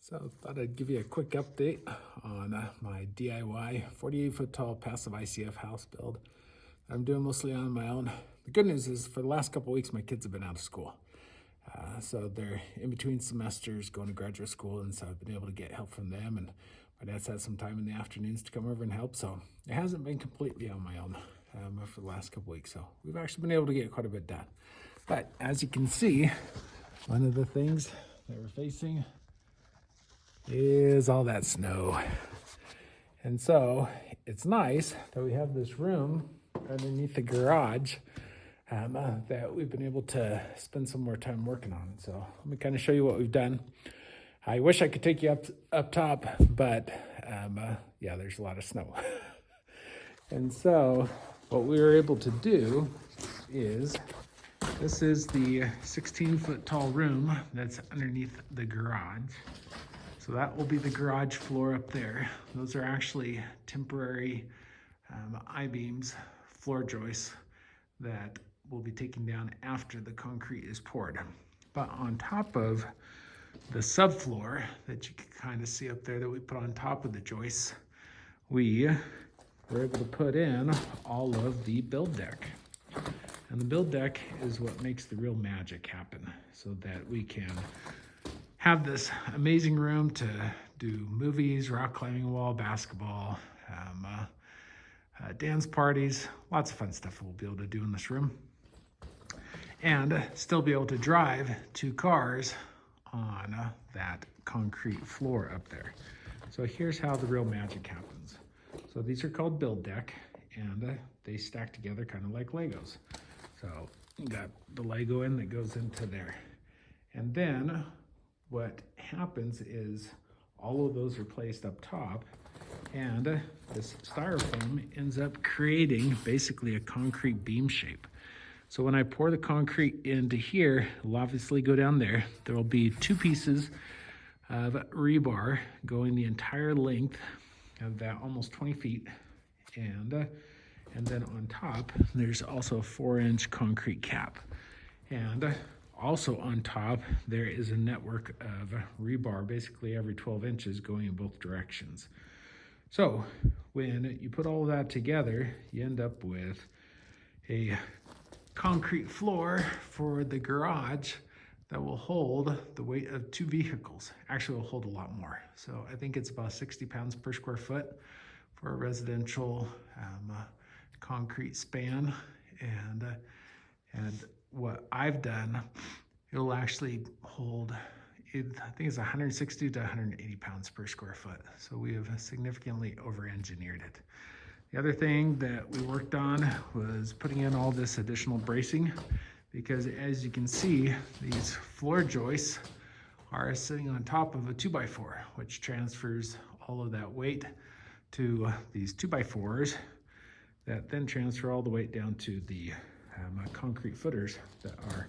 So thought I'd give you a quick update on my DIY 48-foot tall passive ICF house build. I'm doing mostly on my own. The good news is for the last couple of weeks, my kids have been out of school. So they're in between semesters going to graduate school, and so I've been able to get help from them, and my dad's had some time in the afternoons to come over and help, so it hasn't been completely on my own for the last couple of weeks, so we've actually been able to get quite a bit done. But as you can see, one of the things that we're facing is all that snow. And so it's nice that we have this room underneath the garage that we've been able to spend some more time working on. So let me kind of show you what we've done. I wish I could take you up top, but yeah, there's a lot of snow. And so what we were able to do is, this is the 16-foot tall room that's underneath the garage. So that will be the garage floor up there. Those are actually temporary I-beams, floor joists that will be taken down after the concrete is poured. But on top of the subfloor that you can kind of see up there that we put on top of the joists, we were able to put in all of the build deck. And the build deck is what makes the real magic happen, so that we can have this amazing room to do movies, rock climbing wall, basketball, dance parties, lots of fun stuff we'll be able to do in this room. And still be able to drive 2 cars on that concrete floor up there. So here's how the real magic happens. So these are called build deck, and they stack together kind of like Legos. So you got the Lego in that goes into there. And then what happens is all of those are placed up top, and this styrofoam ends up creating basically a concrete beam shape. So when I pour the concrete into here, it'll obviously go down there. There will be 2 pieces of rebar going the entire length of that, almost 20 feet. And then on top, there's also a 4-inch concrete cap. And also on top, there is a network of rebar, basically every 12 inches going in both directions. So when you put all of that together, you end up with a concrete floor for the garage that will hold the weight of 2 vehicles. Actually, will hold a lot more. So I think it's about 60 pounds per square foot for a residential concrete span. And what I've done, it'll actually hold, I think it's 160 to 180 pounds per square foot. So we have significantly over-engineered it. The other thing that we worked on was putting in all this additional bracing, because as you can see, these floor joists are sitting on top of a 2x4, which transfers all of that weight to these 2x4s that then transfer all the weight down to the concrete footers that are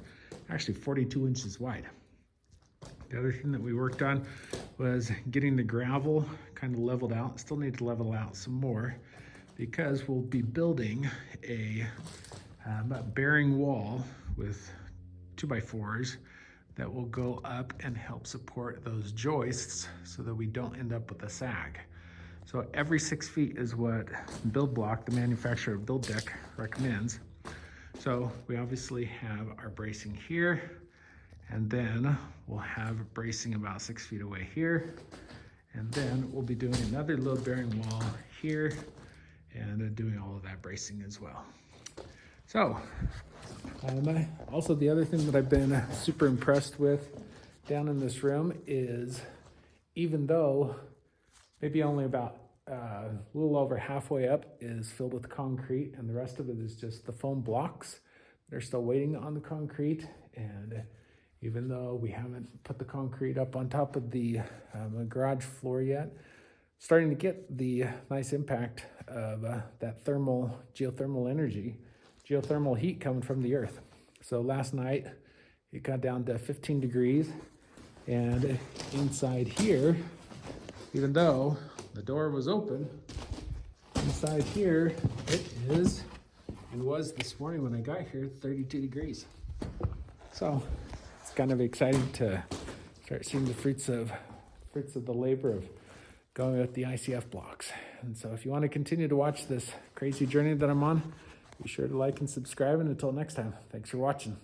actually 42 inches wide. The other thing that we worked on was getting the gravel kind of leveled out. Still need to level out some more, because we'll be building a bearing wall with 2x4s that will go up and help support those joists so that we don't end up with a sag. So every 6 feet is what Build Block, the manufacturer of Build Deck, recommends. So we obviously have our bracing here, and then we'll have bracing about 6 feet away here. And then we'll be doing another load bearing wall here, and doing all of that bracing as well. So also the other thing that I've been super impressed with down in this room is, even though maybe only about a little over halfway up is filled with concrete, and the rest of it is just the foam blocks, they're still waiting on the concrete. And even though we haven't put the concrete up on top of the garage floor yet, starting to get the nice impact of that geothermal energy, geothermal heat coming from the earth. So last night it got down to 15 degrees, and inside here, even though the door was open, inside here it is, and was this morning when I got here, 32 degrees. So it's kind of exciting to start seeing the fruits of fruits of the labor of going with the ICF blocks. And so if you want to continue to watch this crazy journey that I'm on, be sure to like and subscribe. And until next time, thanks for watching.